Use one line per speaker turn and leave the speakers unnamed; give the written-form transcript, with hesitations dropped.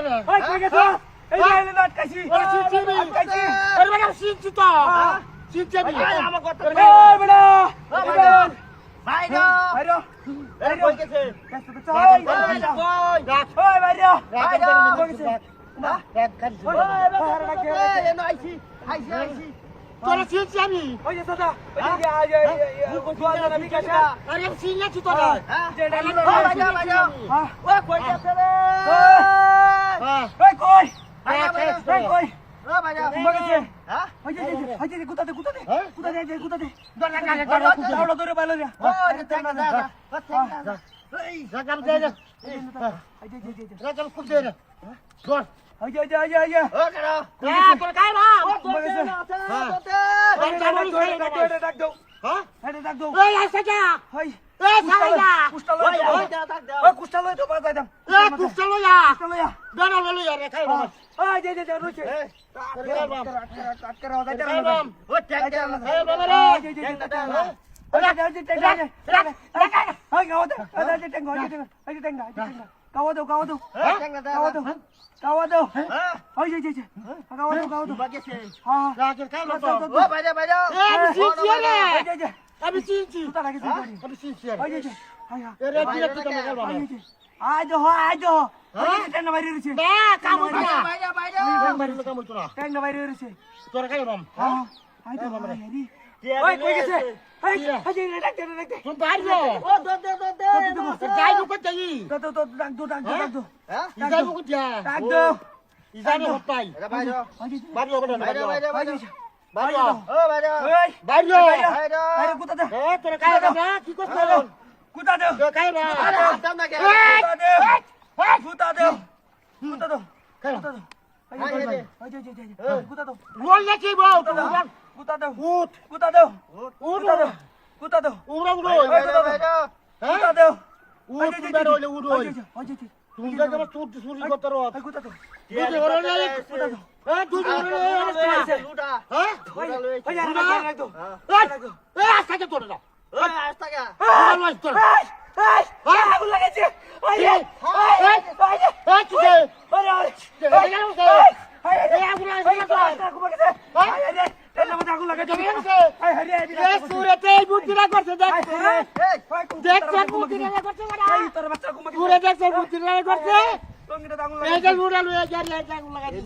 রে
ওই কই গেছ এই যে এলে আটকাইছি আটকাইছি
আরে বেটা সিনছি তো সিনছি আমি
আমার কথা এই বেটা
বাইরে
বাইরে
এই কই গেছে
কাছে তো চাই
কই
ওই বাইরে
কই গেছে না এক খালি এই এনো আইছি
তোরা সিনছি আমি
ওই যে দাদা ওই যে গোয়ালা নবী কাছে
আরে আমি সিনছি তোরা
বাইরে ওই কই গেছে রে
ওই কই
বাইরে
ওই কই
ও বাইরে
মগেছে
হ্যাঁ
ওই যে গুতা দে গুতা দে
দরজা
দাওড়া ধরে পাইলো রে
ও যা এই
রাগাম দে রে রাগাম খুব দে রে ধর
ওই যে
ও কেন
তোরা কাই না
মগেছে ডাক দাও
হ্যাঁ
এটা ডাক দাও
এই আসা যা
ওই
এই সারা যা
কুষ্টা
ওই
লই
ওই ডাক দাও
ওই কুষ্টা লই তো বাজাই দাম
এই কুস্তা লয়া
কুষ্টা লইয়া
বেড়া লয়া রে খাই বাবা
ওই যে রুচে আটকে রাও যাইতে
খাই বাম
ও ট্যাগ দাও
খাই বাবা রে রাগের খাই বাবা
ও বাইরে বাইরে
আমি সিনছি রে আমি সিনছি আমি সিনছি রে এরে দিলে তুই কেন খাই বাবা না কাম হইতো না
বাইরে বাইরে
বাইরে কাম হইতো না তোরা খাই বাম তুই বাইরে
ও দে
যাই বুকে যাই
হ্যাঁ
যাই বুকে যা ইজানি হতাই
এটা বাইরে
বাইরে হবে না
বাইরে বাইরে বাইরে
বাইরে
ও বাইরে
বাইরে
বাইরে
এ তোরা খাই না কি করছ তোরা খাই না
আরে দাম না কে
রোল নাকি বউ উঠ উড়া উড়ো
বাইরে
উঠ বের হইলে উড়ো তুমি যে তুই চুরি করতে রো তুই ওরে এ তুই ওরে
লুটা
হ্যাঁ এ আস্তে কে তোরা
ওই আস্তা কে
লয় তোরা
আগুন লাগাইছে
সুরেতে বুদ্ধিরা করছে দেখ বুদ্ধিরা করছে সুরে দেখ বুদ্ধিরা করছে এই যে লুড়া লুয়ে আগুন লাগাই